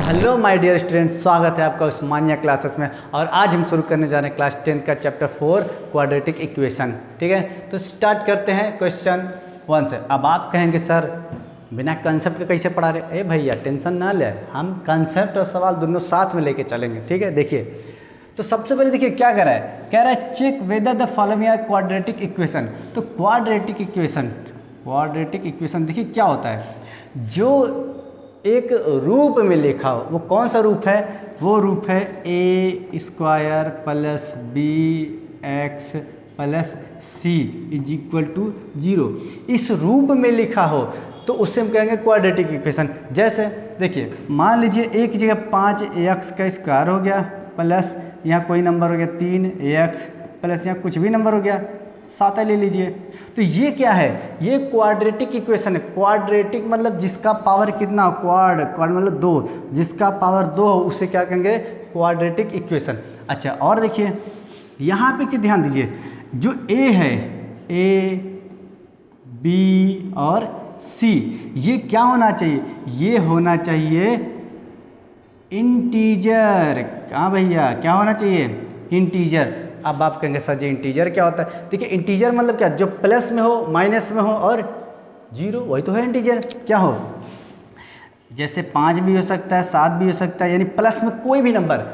Hello my dear student, स्वागत है आपका उस्मानिया क्लासेस में। और आज हम शुरू करने जा रहे हैं क्लास 10 का चैप्टर 4 क्वाड्रेटिक इक्वेशन। ठीक है, तो स्टार्ट करते हैं क्वेश्चन 1 से। अब आप कहेंगे सर बिना कंसेप्ट के कैसे पढ़ा रहे? भैया टेंशन ना ले, हम कंसेप्ट और सवाल दोनों साथ में लेके चलेंगे। ठीक है, देखिए तो सबसे पहले देखिए क्या कह रहा है, कह रहा है check whether the following are quadratic equation. तो क्वाड्रेटिक इक्वेशन देखिए क्या होता है, जो एक रूप में लिखा हो। वो कौन सा रूप है? वो रूप है a square plus b x plus c is equal to 0। इस रूप में लिखा हो तो उससे हम कहेंगे क्वाड्रेटिक इक्वेशन। जैसे देखिए मान लीजिए एक जगह 5x का स्क्वायर हो गया प्लस यहाँ कोई नंबर हो गया 3x प्लस यहाँ कुछ भी नंबर हो गया 7 ले लीजिए। तो ये क्या है? ये क्वाड्रेटिक इक्वेशन है। क्वाड्रेटिक मतलब जिसका पावर कितना हो, क्वाड मतलब 2, जिसका पावर 2 हो उसे क्या कहेंगे? Quadratic equation. अच्छा और देखिए यहाँ पे चीज ध्यान दीजिए, जो ए है ए बी और सी, ये क्या होना चाहिए? ये होना चाहिए इंटीजर। कहाँ भैया क्या होना चाहिए? इंटीजर। अब आप कहेंगे सर जी इंटीजर क्या होता है? देखिए इंटीजर मतलब क्या, जो प्लस में हो माइनस में हो और 0, वही तो है इंटीजर। क्या हो? जैसे 5 भी हो सकता है 7 भी हो सकता है, यानी प्लस में कोई भी नंबर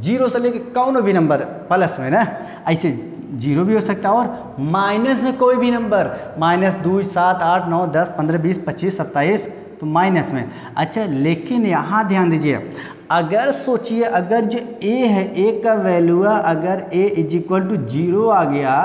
0 से लेके कौन भी नंबर प्लस में ना, ऐसे 0 भी हो सकता है। और माइनस में कोई भी नंबर, -2 7 8 9 10 15 20 25 27, तो माइनस में। अच्छा लेकिन यहाँ ध्यान दीजिए, अगर सोचिए अगर जो a है, a का वैल्यू अगर a इज इक्वल टू 0 आ गया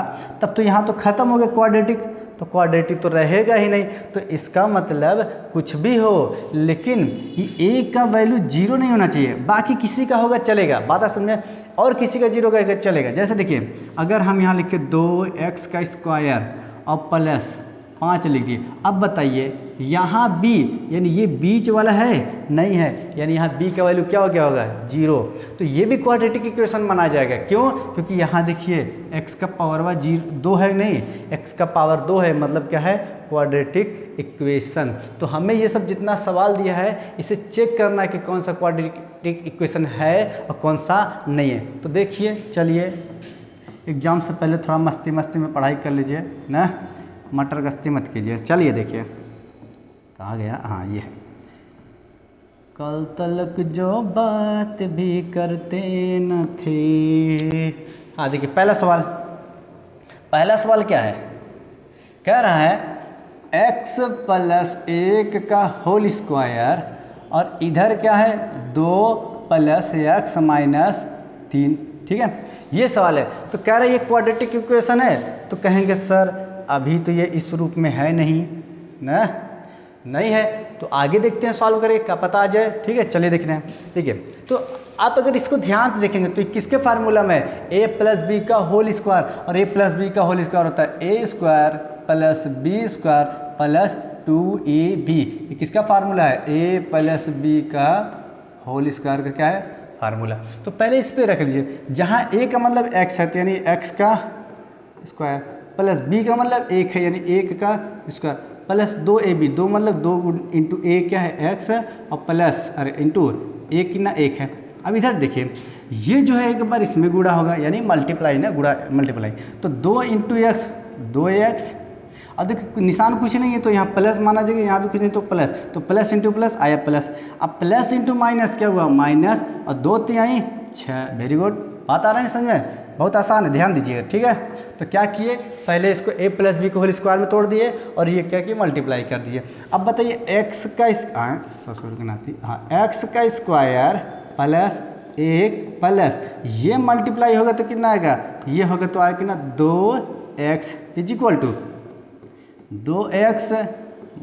तब तो यहाँ तो खत्म हो गया क्वाड्रेटिक, तो क्वाड्रेटिक तो रहेगा ही नहीं। तो इसका मतलब कुछ भी हो लेकिन ये a का वैल्यू 0 नहीं होना चाहिए। बाकी किसी का होगा चलेगा, बात आप समझे, और किसी का 0 का चलेगा। जैसे देखिए अगर हम यहाँ लिखे 2x का स्क्वायर और प्लस 5 लिखिए। अब बताइए यहाँ b यानी ये बीच वाला है नहीं है, यानी यहाँ b का वैल्यू क्या हो गया होगा? 0। तो ये भी क्वाड्रेटिक इक्वेशन माना जाएगा। क्यों? क्योंकि यहाँ देखिए x का पावर 2 है, नहीं x का पावर 2 है, मतलब क्या है? Quadratic equation. तो हमें ये सब जितना सवाल दिया है इसे चेक करना है कि कौन सा क्वाड्रेटिक इक्वेशन है और कौन सा नहीं है। तो देखिए चलिए एग्जाम से पहले थोड़ा मस्ती में पढ़ाई कर लीजिए ना, मटर गश्ती मत कीजिए। चलिए देखिए कहाँ गया, हाँ ये है। कल तलक जो बात भी करते न थे। हाँ देखिए पहला सवाल क्या है? कह रहा है x प्लस 1 का होल स्क्वायर और इधर क्या है 2 प्लस x माइनस 3। ठीक है, ये सवाल है। तो कह रहा है ये क्वाड्रेटिक इक्वेशन है। तो कहेंगे सर अभी तो ये इस रूप में है नहीं ना, नहीं है, तो आगे देखते हैं सॉल्व करके, क्या पता आ जाए। ठीक है चलिए देखते हैं। ठीक है, तो आप अगर इसको ध्यान से देखेंगे तो किसके फार्मूला में? a प्लस बी का होल स्क्वायर, और a प्लस बी का होल स्क्वायर होता है a square plus B square plus 2ab। ये किसका फार्मूला है? a प्लस बी का होल स्क्वायर का क्या है फार्मूला। तो पहले इस पे रख लीजिए, जहाँ a का मतलब x है तो यानी x का स्क्वायर प्लस b का मतलब 1 है यानी 1 का स्क्वायर प्लस 2ab, 2 मतलब 2 इंटू a क्या है x है, और प्लस अरे इंटू a कितना 1 है। अब इधर देखिए ये जो है एक बार इसमें गुणा होगा यानी मल्टीप्लाई ना, गुणा मल्टीप्लाई, तो 2 इंटू एक्स 2x। और देखिए निशान कुछ नहीं है तो यहाँ प्लस माना जाएगा, यहाँ भी कुछ नहीं तो प्लस, तो प्लस इंटू प्लस आया प्लस। अब प्लस इंटू माइनस क्या हुआ? माइनस, और 2 3 6। वेरी गुड, बात आ रहा है ना समझ में? बहुत आसान है, ध्यान दीजिएगा। ठीक है, तो क्या किए, पहले इसको a प्लस बी को होल स्क्वायर में तोड़ दिए और ये क्या किए? मल्टीप्लाई कर दिए। अब बताइए x का x का स्क्वायर प्लस 1 प्लस ये मल्टीप्लाई होगा तो कितना आएगा? ये होगा तो आएगा कितना? 2x is equal to 2x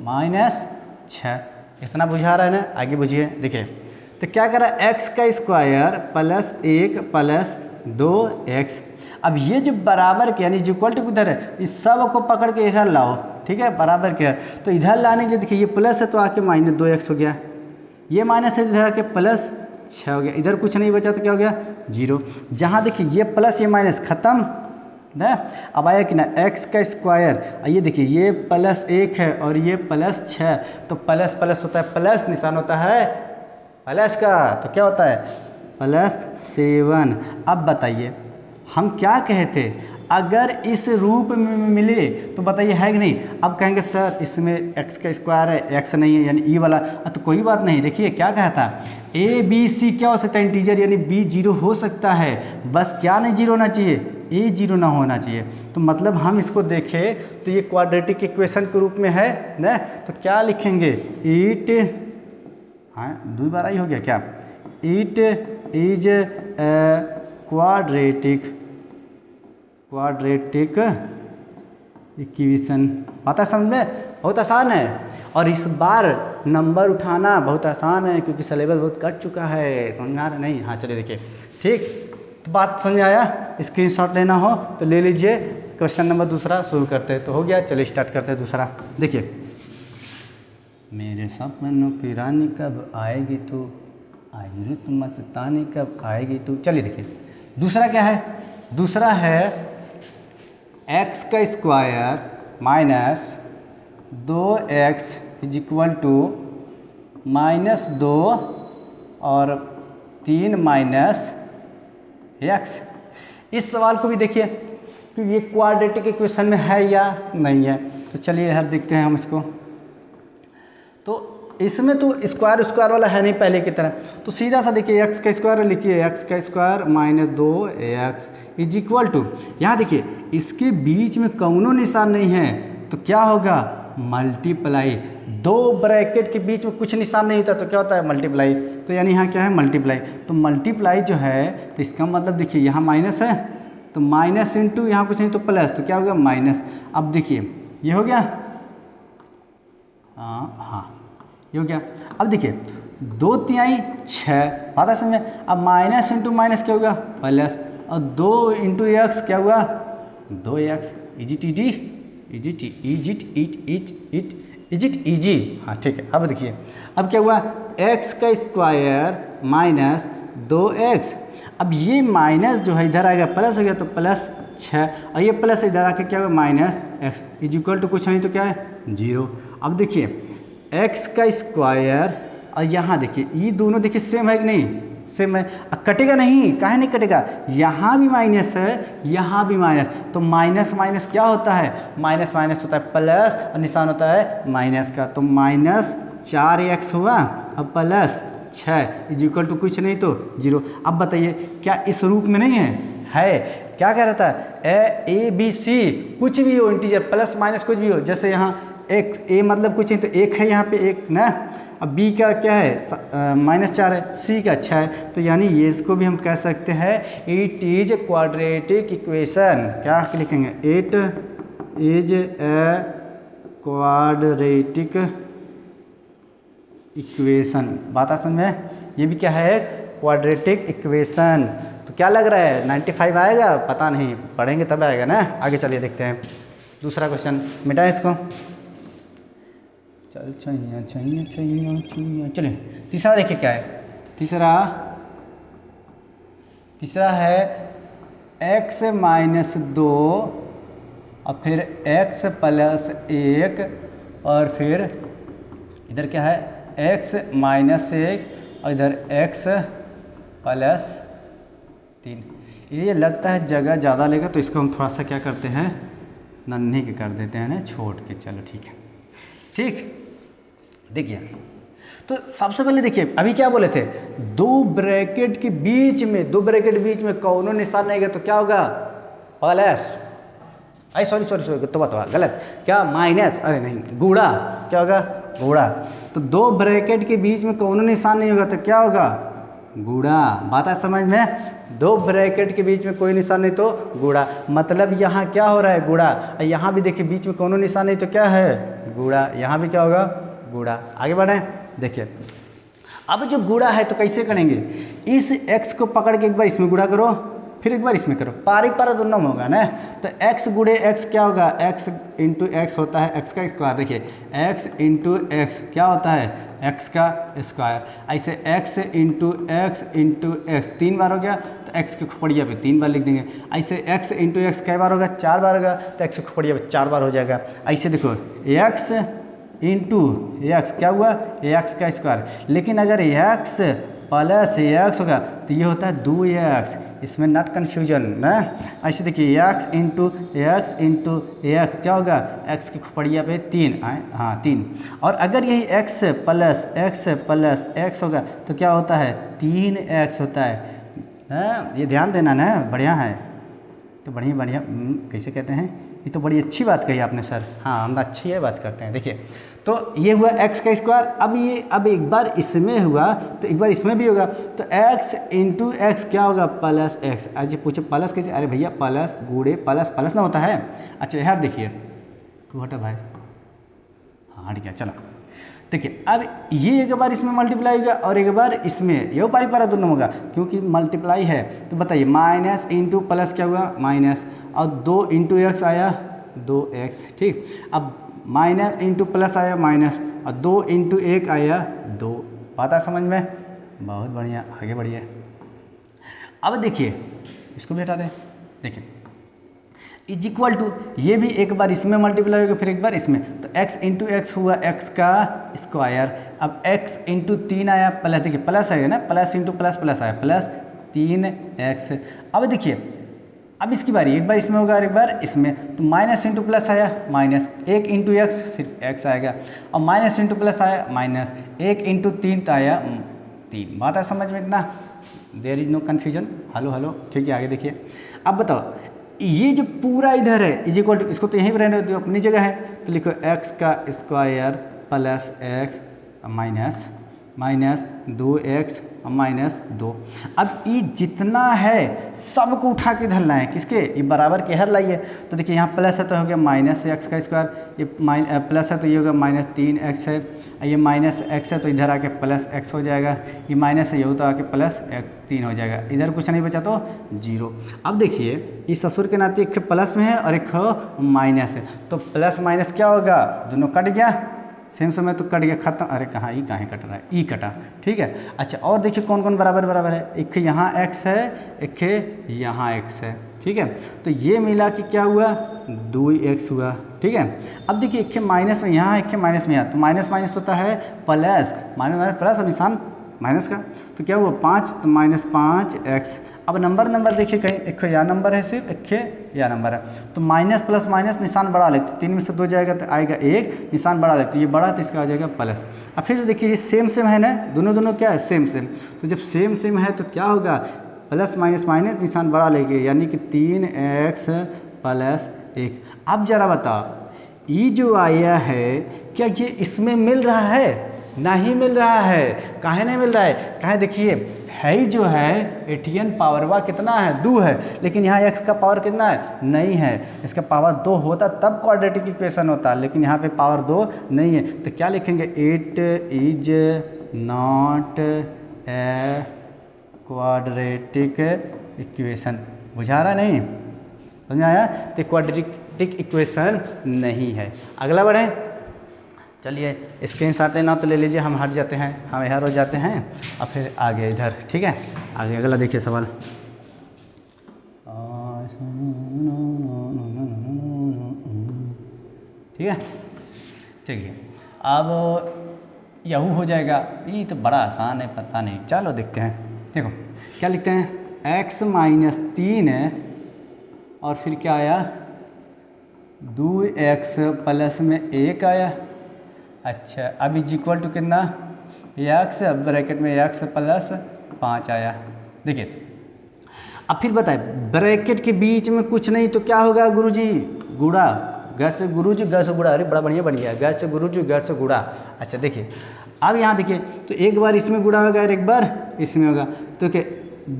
minus 6। इतना बुझा रहा है ना? आगे बुझिए देखिए, तो क्या कर रहा है? x का स्क्वायर प्लस 1 प्लस 2x। अब ये जो बराबर के यानी इक्वल टू किधर है, इस सब को पकड़ के इधर लाओ। ठीक है, बराबर के है तो इधर लाने के लिए देखिए ये प्लस है तो आके माइनस 2x हो गया, ये माइनस है इधर आके प्लस 6 हो गया, इधर कुछ नहीं बचा तो क्या हो गया? 0। जहाँ देखिए ये प्लस ये माइनस खत्म ना। अब आया कि ना x का स्क्वायर, ये देखिए ये प्लस 1 है और ये प्लस 6, तो प्लस प्लस होता है प्लस, निशान होता है प्लस का, तो क्या होता है +7। अब बताइए हम क्या कहे थे, अगर इस रूप में मिले तो बताइए है कि नहीं। अब कहेंगे सर इसमें x का स्क्वायर है, x नहीं है यानी ई वाला, तो कोई बात नहीं। देखिए क्या कहा था, a b c क्या हो सकता है इंटीजर, यानी b 0 हो सकता है, बस क्या नहीं 0 होना चाहिए, a 0 ना होना चाहिए। तो मतलब हम इसको देखें तो ये क्वाड्रेटिक इक्वेशन के रूप में है ना, तो क्या लिखेंगे इट, हाँ 2 बार आई हो गया क्या, इट इज क्वाड्रेटिक इक्वेशन। बात है समझ में, बहुत आसान है। और इस बार नंबर उठाना बहुत आसान है क्योंकि सिलेबस बहुत कट चुका है, समझ में आ रहा नहीं। हाँ चलिए देखिए, ठीक तो बात समझ आया, स्क्रीनशॉट लेना हो तो ले लीजिए। क्वेश्चन नंबर दूसरा शुरू करते हैं, तो हो गया, चलिए स्टार्ट करते हैं दूसरा। देखिए, मेरे सपनों की रानी कब आएगी तू, आई रुत मस्तानी कब आएगी तू। चलिए देखिए दूसरा क्या है, दूसरा है x का square minus 2x is equal to -2 और 3 माइनस x। इस सवाल को भी देखिए कि ये क्वाड्रेटिक इक्वेशन में है या नहीं है, तो चलिए यार देखते हैं हम इसको। तो इसमें तो स्क्वायर वाला है नहीं पहले की तरह, तो सीधा सा देखिए x का स्क्वायर लिखिए, x का square minus 2x is equal to, यहाँ देखिए इसके बीच में कौनो निशान नहीं है तो क्या होगा मल्टीप्लाई, 2 ब्रैकेट के बीच में कुछ निशान नहीं होता तो क्या होता है मल्टीप्लाई, तो यानी यहाँ क्या है मल्टीप्लाई। तो मल्टीप्लाई जो है तो इसका मतलब देखिए यहाँ माइनस है तो माइनस इंटू यहाँ कुछ नहीं तो प्लस, तो क्या हो गया माइनस। अब देखिए ये हो गया, हाँ ये हो गया। अब देखिए 2 तिहाई 6, बात है समझ में। अब माइनस इंटू माइनस क्या होगा प्लस, और 2 इंटू एक्स क्या हुआ 2x, is it easy is it is it is it easy, हाँ ठीक है। अब देखिए अब क्या हुआ x का स्क्वायर माइनस 2x, अब ये माइनस जो है इधर आएगा प्लस हो गया तो प्लस 6, और ये प्लस इधर आके क्या हुआ minus x is equal to कुछ नहीं तो क्या है 0। अब देखिए x का स्क्वायर और यहाँ देखिए ये दोनों देखिए सेम है कि नहीं, सेम है। कटेगा नहीं, काहे नहीं कटेगा, यहाँ भी माइनस है यहाँ भी माइनस, तो माइनस माइनस क्या होता है माइनस माइनस होता है प्लस, और निशान होता है माइनस का, तो -4x हुआ और प्लस 6 इज इक्वल टू कुछ नहीं तो 0। अब बताइए क्या इस रूप में नहीं है क्या कह रहा था ए बी सी कुछ भी हो इंटीजर प्लस माइनस कुछ भी हो, जैसे यहाँ x a मतलब कुछ नहीं तो 1 है यहाँ पे 1 ना, अब b का क्या है -4 है, c का 6 है, तो यानी ये इसको भी हम कह सकते हैं इट इज क्वाड्रेटिक इक्वेशन। क्या लिखेंगे it is a quadratic equation. बात आ समझ में, ये भी क्या है क्वाड्रेटिक इक्वेशन। तो क्या लग रहा है 95 आएगा, पता नहीं पढ़ेंगे तब आएगा ना। आगे चलिए देखते हैं दूसरा क्वेश्चन, मिटाएं इसको, चल चाहिए चाहिए चाहिए चाहिए। चलिए तीसरा देखिए क्या है, तीसरा है x -2 और फिर x + 1 और फिर इधर क्या है x -1 और इधर x + 3। ये लगता है जगह ज़्यादा लेगा तो इसको हम थोड़ा सा क्या करते हैं नन्ही के कर देते हैं ना, छोड़ के, चलो ठीक है। ठीक देखिए तो सबसे पहले देखिए अभी क्या बोले थे, 2 ब्रैकेट के बीच में कौनो निशान नहीं गया तो क्या होगा प्लस, सॉरी तो बात गलत, क्या माइनस, अरे नहीं गुणा, क्या होगा गुणा। तो 2 ब्रैकेट के बीच में कौनो निशान नहीं होगा तो क्या होगा गुणा। बात है समझ में, 2 ब्रैकेट के बीच में कोई निशान नहीं तो गुणा, मतलब यहाँ क्या हो रहा है गुणा, यहाँ भी देखिए बीच में कोनो निशान नहीं तो क्या है गुणा, यहाँ भी क्या होगा गुणा। आगे बढ़े देखिए, अब जो गुणा है तो कैसे करेंगे, इस x को पकड़ के एक बार इसमें गुणा करो फिर एक बार इसमें करो, पारी दोनों में होगा ना। तो x गुणे x क्या होगा, x इंटू एक्स होता है x का स्क्वायर। देखिए x इंटू एक्स क्या होता है x का स्क्वायर, ऐसे x इंटू एक्स 3 बार हो गया तो x के खोपड़िया पे 3 बार लिख देंगे। ऐसे x इंटू एक्स कई बार होगा 4 बार होगा तो x के खोपड़िया पे 4 बार हो जाएगा। ऐसे देखो x इंटू एक्स क्या हुआ, एक्स का स्क्वायर। लेकिन अगर एक्स प्लस एक्स होगा तो ये होता है 2x, इसमें नॉट कन्फ्यूजन ना। ऐसे देखिए एक्स इंटू एक्स क्या होगा, एक्स की खोपड़िया पे 3 आए, हाँ 3। और अगर यही एक्स प्लस एक्स होगा तो क्या होता है 3x होता है ना। ये ध्यान देना ना, बढ़िया है तो बढ़िया कैसे कहते हैं, ये तो बड़ी अच्छी बात कही आपने सर। हाँ हम अच्छी है बात करते हैं। देखिए तो ये हुआ x का स्क्वायर। अब एक बार इसमें हुआ तो एक बार इसमें भी होगा, तो x इंटू एक्स क्या होगा प्लस एक्स। आज ये पूछे प्लस कैसे, अरे भैया प्लस गुड़े प्लस ना होता है। अच्छा यहाँ देखिए तू हटा भाई, हाँ हट गया, चलो देखिए अब ये एक बार इसमें मल्टीप्लाई होगा और एक बार इसमें, ये पारी पारा दोनों होगा क्योंकि मल्टीप्लाई है। तो बताइए माइनस इंटू प्लस क्या हुआ माइनस, और 2 इंटू एक्स आया 2x, ठीक। अब माइनस इंटू प्लस आया माइनस, और 2 इंटू 1 आया 2। बात आ समझ में, बहुत बढ़िया, आगे बढ़िए। अब देखिए इसको भी हटा दें, देखिए इज इक्वल टू, ये भी एक बार इसमें मल्टीप्लाई होगा फिर एक बार इसमें, तो x इंटू एक्स हुआ x का स्क्वायर। अब x इंटू 3 आया प्लस, देखिए प्लस आएगा ना, प्लस इंटू प्लस आया प्लस 3x। अब देखिए अब इसकी बारी, एक बार इसमें होगा और एक बार इसमें, तो माइनस इंटू प्लस आया माइनस, 1 इंटू एक्स सिर्फ x आएगा, और माइनस इंटू प्लस आया माइनस, 1 इंटू 3 तो आया 3। बात है समझ में इतना, there is no confusion. Hello ठीक है, आगे देखिए। अब बताओ ये जो पूरा इधर है इज इक्वल टू, इसको तो यहीं पर रहने दो अपनी जगह है, तो लिखो x का square plus x minus 2x minus 2। अब ये जितना है सबको उठा के धरना है, किसके, ये बराबर के हर लाइए। तो देखिए यहाँ प्लस है तो हो गया माइनस एक्स का स्क्वायर, ये प्लस है तो ये होगा माइनस 3x है, ये माइनस x है तो इधर आके प्लस x हो जाएगा, ये माइनस है ये तो आके प्लस 3 हो जाएगा, इधर कुछ नहीं बचा तो 0। अब देखिए इस ससुर के नाते एक प्लस में है और एक माइनस है, तो प्लस माइनस क्या होगा, दोनों कट गया, सेम समय तो कट गया खत्म। अरे कहाँ ई कहाँ कट रहा है, ई कटा, ठीक है। अच्छा और देखिए कौन कौन बराबर है, एक यहाँ x है एक यहाँ x है, ठीक है। तो ये मिला कि क्या हुआ 2x हुआ, ठीक है। अब देखिए एक माइनस में यहाँ एक माइनस में यहाँ, तो माइनस माइनस होता है प्लस, माइनस प्लस और निशान माइनस का, तो क्या हुआ 5, तो माइनस 5x। अब नंबर देखिए कहीं एक या नंबर है, सिर्फ एक या नंबर है, तो माइनस प्लस माइनस निशान बढ़ा ले, तो 3 में से 2 जाएगा तो आएगा 1, निशान बढ़ा ले तो ये बड़ा, तो इसका आ जाएगा प्लस। अब फिर से देखिए ये सेम है ना, दोनों क्या है सेम, तो जब सेम है तो क्या होगा प्लस माइनस निशान बढ़ा लेंगे, यानी कि 3x प्लस 1। अब जरा बताओ ये जो आया है क्या ये इसमें मिल रहा है, नहीं मिल रहा है, काहे नहीं मिल रहा है, काहे देखिए है ही जो है 18 पावर वा कितना है 2 है, लेकिन यहाँ x का पावर कितना है नहीं है, इसका पावर 2 होता तब क्वाड्रेटिक इक्वेशन होता, लेकिन यहाँ पे पावर 2 नहीं है, तो क्या लिखेंगे it is not a quadratic equation. बुझा रहा नहीं, समझ में आया, तो क्वाड्रेटिक इक्वेशन नहीं है। अगला बढ़े, चलिए स्क्रीनशॉट लेना तो ले लीजिए, हम हट जाते हैं, हम इधर हो जाते हैं और फिर आगे इधर, ठीक है। आगे अगला देखिए सवाल, ठीक है। चलिए अब यहू हो जाएगा, ये तो बड़ा आसान है, पता नहीं, चलो देखते हैं। देखो क्या लिखते हैं, x माइनस 3 है और फिर क्या आया 2x प्लस में 1 आया। अच्छा अब इज इक्वल टू कितना x, ब्रैकेट में x प्लस 5 आया। देखिए अब फिर बताए ब्रैकेट के बीच में कुछ नहीं तो क्या होगा गुरुजी, गुड़ा, घर से गुरुजी घर से गुड़ा, अरे बड़ा बढ़िया बन गया, घर से गुरुजी घर से गुड़ा। अच्छा देखिए अब यहाँ देखिए तो एक बार इसमें गुड़ा होगा और एक बार इसमें होगा, तो क्या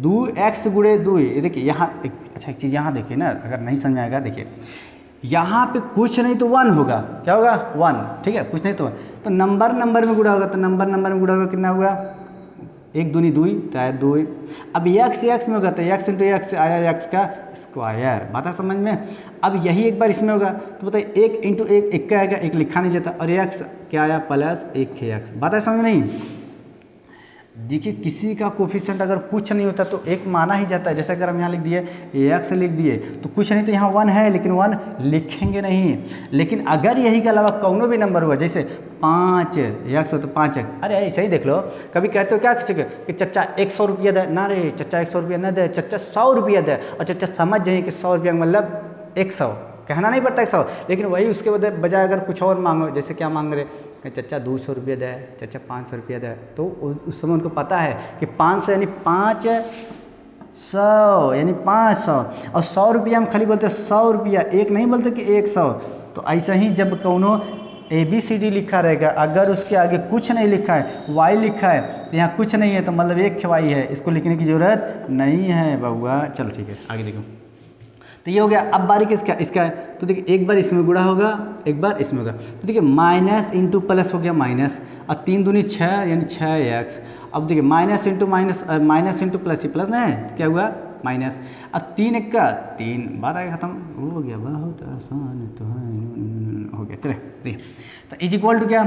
2x गुड़े 2, ये देखिए यहाँ अच्छा एक चीज़ यहाँ देखिए ना, अगर नहीं समझ में आएगा देखिए यहाँ पे कुछ नहीं तो 1 होगा, क्या होगा 1, ठीक है, कुछ नहीं तो 1, तो नंबर में गुड़ा होगा, तो नंबर में गुड़ा होगा कितना हुआ 1 दूनी 2 तो आया 2। अब x में होगा तो x इंटू एक्स आया x का स्क्वायर। बात है समझ में। अब यही एक बार इसमें होगा तो बताइए 1 इंटू 1 का आएगा, 1 लिखा नहीं जाता, और x क्या आया प्लस 1x। बात है समझ में नहीं। देखिए किसी का कोफिशिएंट अगर कुछ नहीं होता तो एक माना ही जाता है। जैसे अगर हम यहाँ लिख दिए एक्स लिख दिए तो कुछ नहीं, तो यहाँ 1 है लेकिन 1 लिखेंगे नहीं। लेकिन अगर यही के अलावा कौनो भी नंबर हुआ, जैसे 5 एक्स हो तो 5 एक्स, अरे ऐसे ही देख लो। कभी कहते हो क्या किसी को कि चच्चा 100 रुपया दे ना, रे चच्चा 100 रुपया न दे, चच्चा 100 रुपया दे, और चच्चा समझ जाइए कि 100 रुपया मतलब 100, कहना नहीं पड़ता 100। लेकिन वही उसके बजाय अगर कुछ और मांगो, जैसे क्या मांग रहे कि चच्चा 200 रुपया दे, चच्चा 500 रुपया दे, तो उस समय उनको पता है कि 500 यानी 500 यानी 500, और 100 रुपया हम खाली बोलते 100 रुपया, एक नहीं बोलते कि 100। तो ऐसा ही जब कौनो ABCD लिखा रहेगा, अगर उसके आगे कुछ नहीं लिखा है, Y लिखा है, तो यहाँ कुछ नहीं है तो मतलब एक Y है, इसको लिखने की ज़रूरत नहीं है बउआ। चलो ठीक है आगे देखो। तो ये हो गया। अब बारी किसका, इसका है। तो देखिए एक बार इसमें गुणा होगा, एक बार इसमें होगा। तो देखिए माइनस इंटू प्लस हो गया माइनस, और 3 दूनी 6 यानी 6x। अब देखिए minus into minus, minus into plus, ही प्लस ना है तो क्या हुआ माइनस, और 3 1 का 3, बात आगे खत्म हो गया। बहुत आसान तो है, हो गया। चले देखिए, तो इज इक्वल टू क्या,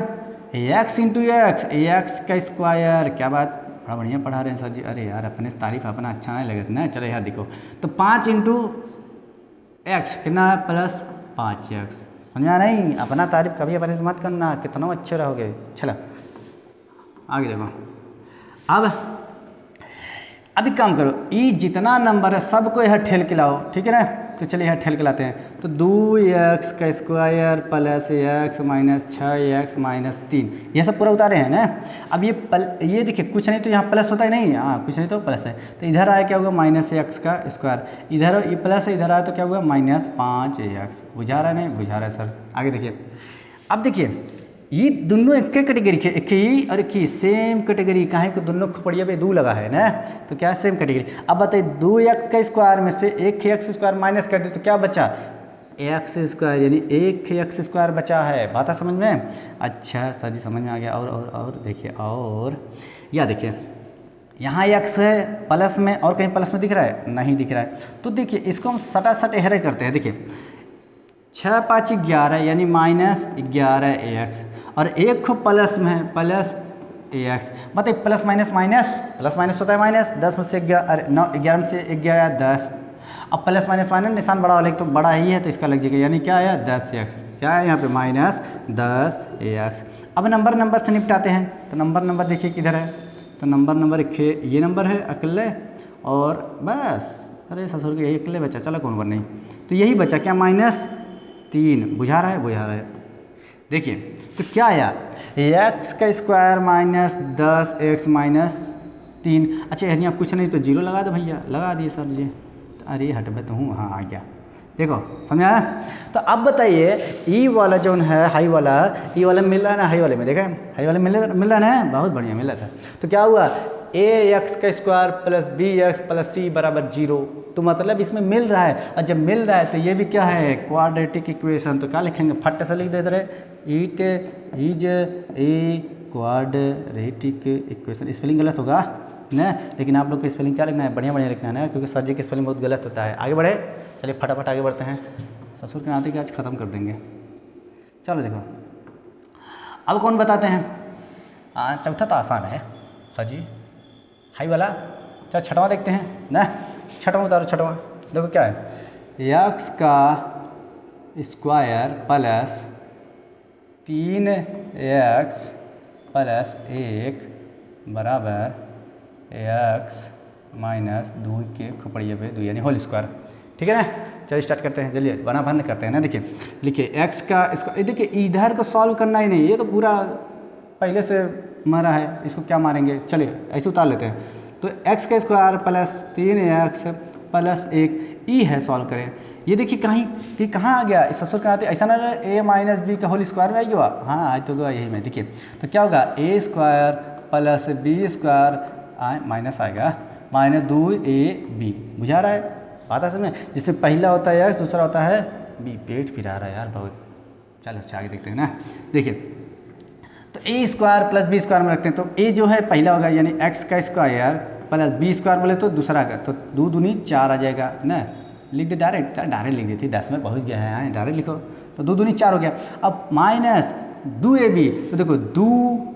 x इंटू एक्स का स्क्वायर। क्या बात, बड़ा बढ़िया पढ़ा रहे हैं सर जी। अरे यार अपने तारीफ अपना अच्छा नहीं लगे ना। चलो यार देखो, तो 5 इंटू एक्स कितना है प्लस 5x। समझा नहीं, अपना तारीफ कभी अपने से मत करना, कितना अच्छे रहोगे। चलो आगे देखो। अब अभी काम करो, ई जितना नंबर है सबको यह ठेल के लाओ, ठीक है ना। तो चलिए यहाँ ठेल के लाते हैं। तो 2x का square plus x minus 6x minus 3, ये सब पूरा उतारे हैं ना। अब ये देखिए कुछ नहीं तो यहाँ प्लस होता है नहीं, हाँ कुछ नहीं तो प्लस है। तो इधर आया क्या हुआ माइनस x का स्क्वायर, इधर ये प्लस है, इधर आया तो क्या हुआ माइनस 5x। बुझा रहा है नहीं, बुझा रहा है सर। आगे देखिए, अब देखिए ये दोनों एक कैटेगरी के, एक ही और एक ही सेम कैटेगरी, कहाँ को दोनों खपड़िया पे 2 लगा है ना, तो क्या सेम कैटेगरी। अब बताइए 2x का स्क्वायर में से 1x स्क्वायर माइनस कर दे तो क्या बचा, एक्स स्क्वायर, यानी 1x स्क्वायर बचा है। बात है समझ में। अच्छा सर जी समझ में आ गया। और देखिए, और या देखिए यहाँ x है प्लस में, और कहीं प्लस में दिख रहा है नहीं दिख रहा है। तो देखिए इसको हम सटासट एहरे करते हैं। देखिए 6 5 11 यानी माइनस 11x, और एक को प्लस में है प्लस ax। मतलब plus minus minus, plus minus होता है माइनस, 10 में से 11 में से 11 10। अब प्लस माइनस माइनस निशान बड़ा वाला तो बड़ा ही है तो इसका लग जाएगा, यानी क्या है 10x। क्या है यहाँ पे माइनस 10x। अब नंबर से निपटाते हैं। तो नंबर देखिए किधर है, तो नंबर ये नंबर है अकेले, और बस अरे ससुर के यही अकेले बचा, चलो कौन नहीं। तो यही बचा क्या -3। बुझा रहा है, बुझा रहा है। देखिए तो क्या आया, x का स्क्वायर माइनस 10x माइनस 3। अच्छा यहाँ कुछ नहीं तो 0 लगा दो भैया, लगा दिए सर जी। तो अरे हटबे तो हूँ, हाँ आ गया। देखो समझा। तो अब बताइए ई वाला जो है हाई वाला, ई वाला मिल रहा है ना, हाई वाले में देखा हाई वाले मिल रहा है ना, बहुत बढ़िया मिल रहा था। तो क्या हुआ ax का square plus bx plus c बराबर 0। तो मतलब इसमें मिल रहा है, और जब मिल रहा है तो ये भी क्या है क्वाड्रेटिक इक्वेशन। तो क्या लिखेंगे, फट से लिख देते रहे, it is a quadratic equation. Spelling गलत होगा ना, लेकिन आप लोग को स्पेलिंग क्या लिखना है, बढ़िया लिखना है ना, क्योंकि सर जी की स्पेलिंग बहुत गलत होता है। आगे बढ़े, चलिए फटाफट आगे बढ़ते हैं। ससुर के नाते के आज ख़त्म कर देंगे। चलो देखो अब कौन बताते हैं। चौथा तो आसान है सर जी, हाई वाला। चल छठवां देखते हैं ना, छठवां उतारो। छठवां देखो क्या है, x का स्क्वायर प्लस 3x प्लस 1 बराबर x माइनस 2 के खपड़िए पे 2 यानी होल स्क्वायर। ठीक है ना। चलिए स्टार्ट करते हैं, चलिए बना बंद करते हैं ना। देखिए लिखिए x का इसको, देखिए इधर को सॉल्व करना ही नहीं, ये तो पूरा पहले से मारा है, इसको क्या मारेंगे, चलिए ऐसे उतार लेते हैं। तो x का स्क्वायर प्लस 3x प्लस 1 ई है, सॉल्व करें। ये देखिए कहाँ आ गया, इस ससुर के नाते ऐसा ना a माइनस बी का होल स्क्वायर में आ गया। हाँ आज तो गया यही में। देखिए तो क्या होगा, a square plus b square minus आएगा माइनस 2ab। बुझा रहा है बात है समझ, जिसमें पहला होता है x, दूसरा होता है b। पेट फिरा रहा है यार बहुत। चलो अच्छा आगे देखते हैं ना। देखिए तो a square plus B square में रखते हैं। तो a जो है पहला होगा, यानी x का स्क्वायर प्लस बी स्क्वायर बोले तो दूसरा का, तो 2 दूनी 4 आ जाएगा ना। लिख दे डायरेक्ट, डायरेक्ट लिख देती, 10 में पहुँच गया है, डायरेक्ट लिखो। तो 2 दूनी 4 हो गया। अब माइनस दो ए बी, तो देखो दो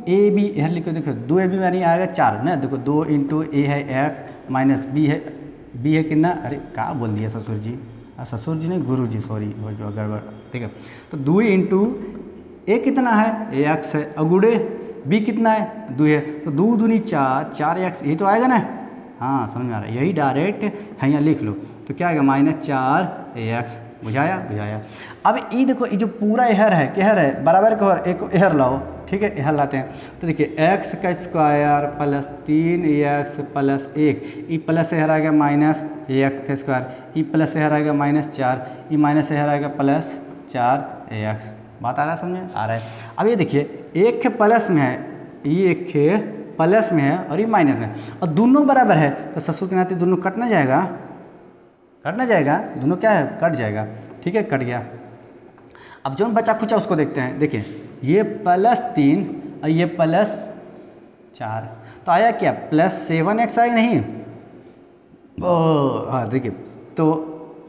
ए बी यहाँ लिखो, देखो दो ए बी में नहीं आएगा 4 ना, देखो 2 इंटू ए है एक्स माइनस बी है कितना, अरे क्या बोल दिया ससुर जी, ससुर जी नहीं गुरु जी, सॉरी गड़बड़, ठीक है। तो 2 इंटू ए कितना है, ए एक्स है, और गुड़े बी कितना है 2 है, तो 2 दूनी 4, 4 एक्स, यही तो आएगा ना, हाँ समझ में आ रहा है, यही डायरेक्ट है, यहाँ लिख लो। तो क्या आएगा -4 ए एक्स, बुझाया बुझाया। अब ये देखो ये जो पूरा एहर है, कहर है बराबर कहर, एक एहर लाओ, ठीक है, एहर लाते हैं। तो देखिए एक्स का square plus 3 x plus 1, E plus एहर आएगा माइनस एक्स का स्क्वायर, ई प्लस एहर आएगा -4, ई माइनस एहर आएगा +4 एक्स। बात आ रहा है, समझ में आ रहा है। अब ये देखिए एक प्लस में है, ये एक प्लस में है और ये माइनस में, और दोनों बराबर है, तो ससुर के नाते दोनों कट ना जाएगा, दोनों क्या है, कट जाएगा, ठीक है, कट गया। अब जो बचा खुचा उसको देखते हैं, देखिए ये +3 और ये +4, तो आया क्या +7 एक्स आया नहीं, हाँ देखिए, तो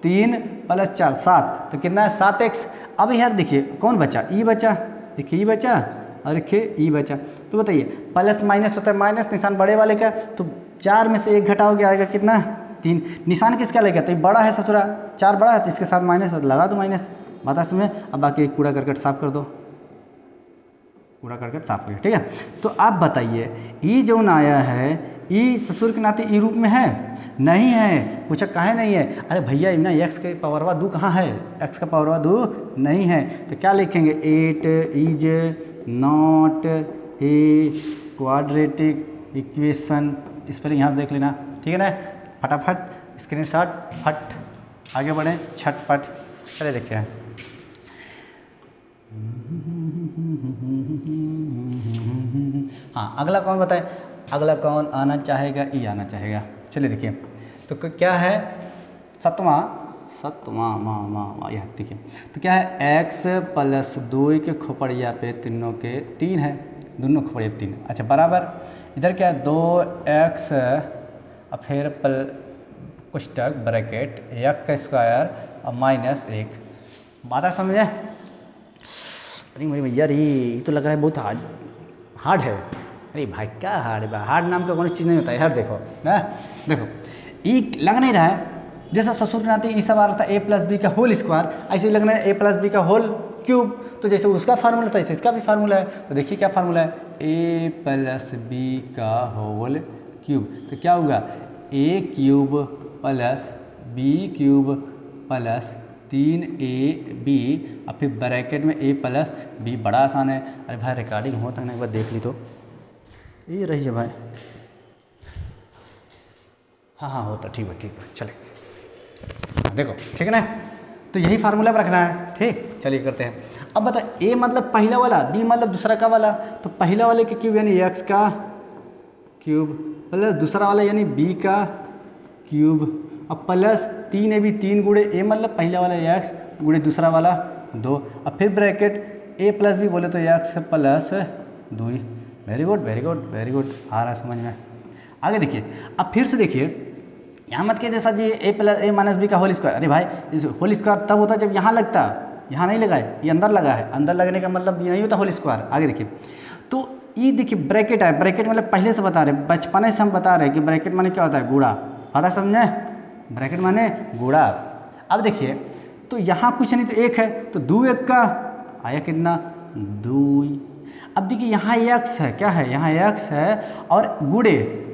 3 + 4 7, तो कितना है 7 एक्स। अब यार देखिए कौन बचा, ई बचा, देखिए ई बचा और देखिए ई बचा, तो बताइए प्लस माइनस होता है, माइनस निशान बड़े वाले का, तो 4 में से 1 घटाओगे आएगा कितना 3, निशान किसका लगेगा, तो ये बड़ा है ससुरा, 4 बड़ा है तो इसके साथ माइनस लगा दो माइनस, बता इसमें। अब बाकी कूड़ा करकट साफ कर दो, कूड़ा करकट साफ करिए, ठीक है। तो आप बताइए ये जो आया है ये ससुर के नाते ई रूप में है, नहीं है, पूछा काहे नहीं है, अरे भैया ना एक्स के पावरवा 2 कहाँ है, एक्स का पावरवा 2 नहीं है, तो क्या लिखेंगे 8 is not a quadratic equation, इस पर यहाँ देख लेना, ठीक है ना, फटाफट स्क्रीनशॉट फट आगे बढ़ें छटपट, चले देखते हैं। हाँ अगला कौन बताए, अगला कौन आना चाहेगा, ये आना चाहेगा, चलिए देखिए। तो क्या है सतवां माँ यह देखिए, तो क्या है x + 2 के खोपड़िया पे तीनों के 3 है, दोनों खोपड़िया 3, अच्छा बराबर, इधर क्या है 2x और फिर पुस्तक ब्रैकेट x का स्क्वायर और -1, बात समझे। अरे मेरी भैया ये तो लग रहा है बहुत हार्ड है, अरे भाई क्या हार्ड है, हार्ड नाम का कोई चीज़ नहीं होता है यार, देखो ना, देखो ये लग नहीं रहा है, जैसा ससुर के नाते ये सब आ रहा था a + b का होल स्क्वायर, ऐसे ही लगना है a + b का होल क्यूब, तो जैसे उसका फार्मूला था ऐसे इसका भी फार्मूला है, तो देखिए क्या फार्मूला है, a + b का होल क्यूब, तो क्या होगा a³ + b³ + 3ab और फिर ब्रैकेट में a + b, बड़ा आसान है। अरे भाई रिकॉर्डिंग होता है ना, एक बार देख ली तो ये रही है भाई, हाँ होता, ठीक है चले, देखो ठीक है ना, तो यही फार्मूला पर रखना है, ठीक, चलिए करते हैं। अब बता a मतलब पहला वाला, b मतलब दूसरा का वाला, तो पहला वाले के क्यूब यानी x का क्यूब प्लस दूसरा वाला यानी b का क्यूब और प्लस 3ab, 3 गुणे a मतलब पहला वाला x गुणे दूसरा वाला 2, और फिर ब्रैकेट a + b बोले तो x + 2, very good very good very good, आ रहा है समझ में। आगे देखिए, अब फिर से देखिए, यहाँ मत कहते सर जी a - b का होल स्क्वायर, अरे भाई इस होल स्क्वायर तब होता जब यहाँ लगता, यहाँ नहीं लगा है, ये अंदर लगा है, अंदर लगने का मतलब ये नहीं होता होल स्क्वायर। आगे देखिए, तो ये देखिए ब्रैकेट है, ब्रैकेट मतलब पहले से बता रहे, बचपन से हम बता रहे कि ब्रैकेट माने क्या होता है, गुणा, पता समझे, ब्रैकेट माने गुणा। अब देखिए तो यहाँ कुछ नहीं तो 1 है, तो 2 1 का आया कितना 2। अब देखिए यहाँ x है, क्या है यहाँ x है और गुणे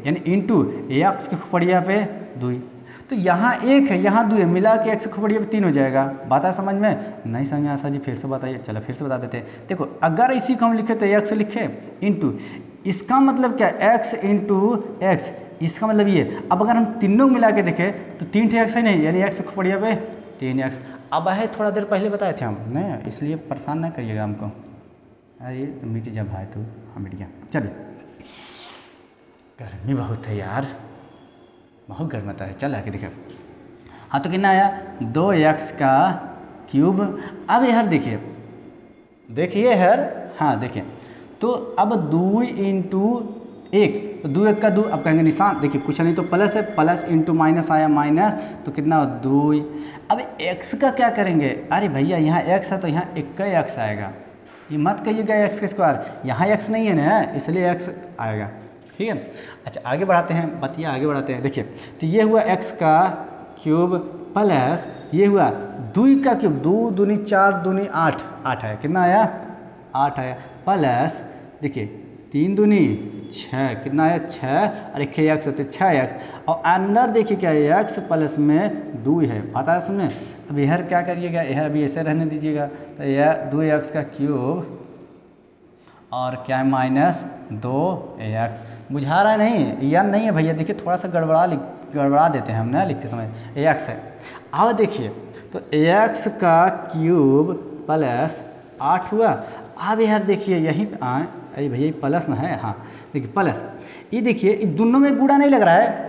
यानी इंटू x के खोपड़िया पे 2, तो यहाँ 1 है यहाँ 2 है, मिला के x के खोपड़िया पे 3 हो जाएगा। बात है समझ में, नहीं समझ में आशा जी फिर से बताइए, चलो फिर से बता देते हैं। देखो अगर इसी को हम लिखे तो x लिखे इंटू, इसका मतलब क्या x इंटू x, इसका मतलब ये। अब अगर हम तीनों मिला के देखें तो 3 x है नहीं, यानी x के खोपड़िया पे 3x। अब है थोड़ा देर पहले बताए थे हम, नहीं इसलिए परेशान ना करिएगा हमको, अरे तो मिट जा भाई, तो हाँ मिट गया। चलिए गर्मी बहुत है यार, बहुत गर्मता है, चल आके देखिए। हाँ तो कितना आया 2x का क्यूब। अब यार देखिए, देखिए यार, हाँ देखिए, तो अब 2 इंटू 1, तो 2 1 का 2, अब कहेंगे निशान देखिए कुछ नहीं तो प्लस है, प्लस इंटू माइनस आया माइनस, तो कितना 2। अब x का क्या करेंगे, अरे भैया यहाँ x है तो यहाँ 1 का x आएगा, ये मत कहिएगा एक्स का स्क्वायर, यहाँ एक्स नहीं है ना इसलिए एक्स आएगा। ठीक है, अच्छा आगे बढ़ाते हैं, बात ये आगे बढ़ाते हैं। देखिए तो ये हुआ एक्स का क्यूब प्लस ये हुआ 2 का क्यूब, 2 दूनी 4 दूनी 8, 8 आया, कितना आया 8 आया, प्लस देखिए 3 दूनी 6, कितना आया 6 और 1 एक्स होते 6x, और अंदर देखिए क्या है एक्स प्लस में 2 है, पता है समझे। अब यह क्या करिएगा, यह अभी ऐसे रहने दीजिएगा, तो यह 2x का क्यूब और क्या है माइनस 2x, बुझा रहा है नहीं, यह नहीं है भैया, देखिए थोड़ा सा गड़बड़ा देते हैं हम ना लिखते समय, ax है। अब देखिए तो ax का क्यूब प्लस 8 हुआ। अब यार देखिए यहीं पे अरे भैया प्लस ना है, हाँ देखिए प्लस, ये देखिए ये दोनों में गुणा नहीं लग रहा है,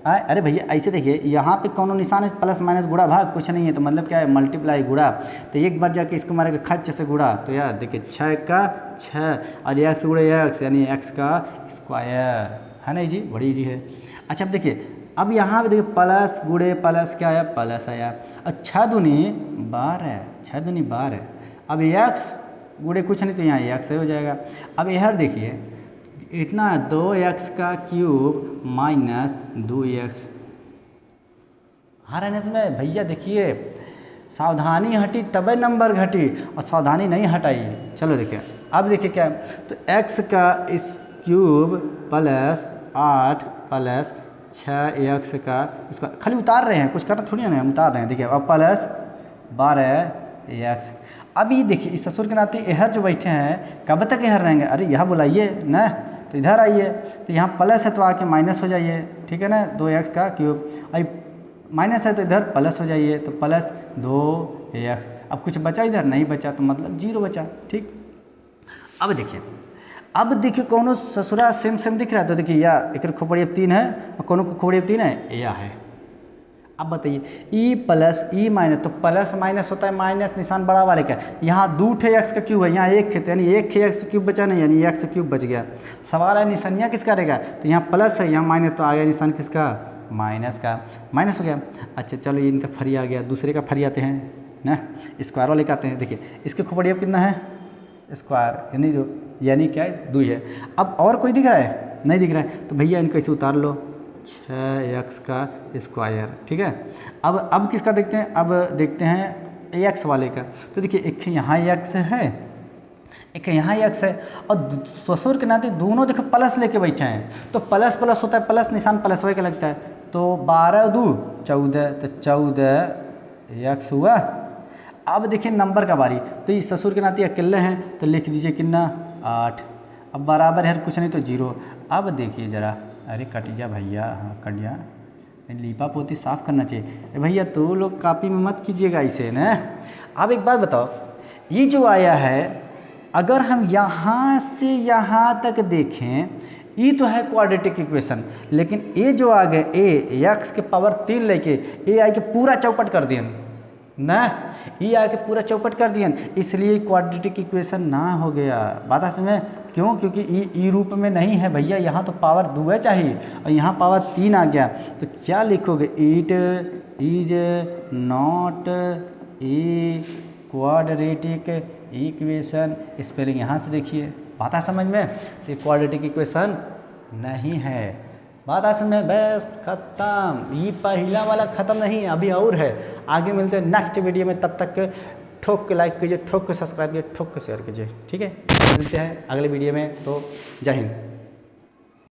अरे भैया ऐसे देखिए यहाँ पे कौन निशान है, प्लस माइनस गुणा भाग कुछ नहीं है, तो मतलब क्या है मल्टीप्लाई गुणा, तो एक बार जाके इसको मारेगा खच से गुणा, तो यार देखिए 6 का 6 और एक्स गुणे एक्स यानी एक्स का स्क्वायर, है ना जी, बड़ी इजी है। अच्छा अब देखिए, अब यहाँ पे देखिए प्लस गुणे प्लस क्या आया, प्लस आया, और 6 दूनी 12, 6 दूनी 12, अब एक्स गुणे कुछ नहीं तो यहाँ एक्स हो जाएगा। अब यह देखिए इतना 2x का क्यूब माइनस 2x, हर एन में भैया देखिए सावधानी हटी तबे नंबर घटी, और सावधानी नहीं हटाई। चलो देखिए अब देखिए क्या है, तो x का इस क्यूब प्लस 8 प्लस 6x का इसका खाली उतार रहे हैं, कुछ करना थोड़ी ना, हम उतार रहे हैं। देखिए अब प्लस 12x, अब ये देखिए इस ससुर के नाते यह जो बैठे हैं कब तक यह रहेंगे, अरे यह बुलाइए ना, तो इधर आइए, तो यहाँ प्लस है तो आके माइनस हो जाइए, ठीक है ना, 2x का क्यूब, अब माइनस है तो इधर प्लस हो जाइए, तो प्लस 2x, अब कुछ बचा इधर नहीं बचा तो मतलब 0 बचा। ठीक, अब देखिए कौनो ससुरा सेम सेम दिख रहा है, तो देखिए या एक खोपड़ी 3 है और कोनो को खोपड़ी 3 है, या है। अब बताइए ई प्लस ई माइनस, तो प्लस माइनस होता है माइनस निशान बड़ा वाले का, यहाँ 2 थे एक्स का क्यूब है, यहाँ 1 थे, यानी 1 एक्स क्यूब बचा नहीं, यानी एक्स क्यूब बच गया। सवाल है निशानिया किसका रहेगा, तो यहाँ प्लस है यहाँ माइनस, तो आ गया निशान किसका, माइनस का, माइनस हो गया। अच्छा चलो ये इनका फरी आ गया, दूसरे का फरी आते हैं ना, स्क्वायर वाले का आते हैं। देखिए इसके खोपड़ी अब कितना है स्क्वायर, यानी क्या है 2 है। अब और कोई दिख रहा है, नहीं दिख रहा है, तो भैया इनको इसे उतार लो, 6x का स्क्वायर। ठीक है, अब किसका देखते हैं, अब देखते हैं x वाले का। तो देखिए एक यहाँ x है, एक यहाँ x है, और ससुर के नाते दोनों देखो प्लस लेके बैठे हैं, तो प्लस प्लस होता है, प्लस निशान प्लस वाले का लगता है, तो 12 2 14, तो 14x हुआ। अब देखिए नंबर का बारी, तो इस ससुर के नाते अकेले हैं तो लिख दीजिए कितना 8, अब बराबर है कुछ नहीं तो 0। अब देखिए ज़रा, अरे कट गया भैया, हाँ कट गया, लीपा पोती साफ़ करना चाहिए भैया, तो लोग कापी में मत कीजिएगा इसे ना। अब एक बात बताओ, ये जो आया है अगर हम यहाँ से यहाँ तक देखें, ये तो है क्वाड्रेटिक इक्वेशन, लेकिन ये जो आ गए ए एक्स के पावर 3 लेके ए आई के पूरा चौपट कर दिए ना, ये आके पूरा चौपट कर दिया, इसलिए क्वाड्रेटिक इक्वेशन ना हो गया। बात समझ क्यों, क्योंकि ई रूप में नहीं है भैया, यहाँ तो पावर 2 चाहिए और यहाँ पावर 3 आ गया, तो क्या लिखोगे, it is not a quadratic equation, spelling यहाँ से देखिए, बात है समझ में, ये क्वाड्रेटिक इक्वेशन नहीं है। बात आज में बस खत्म, ये पहला वाला ख़त्म नहीं, अभी और है, आगे मिलते हैं नेक्स्ट वीडियो में, तब तक ठोक के लाइक कीजिए, ठोक के सब्सक्राइब कीजिए, ठोक के शेयर कीजिए। ठीक है, मिलते हैं अगले वीडियो में, तो जय हिंद।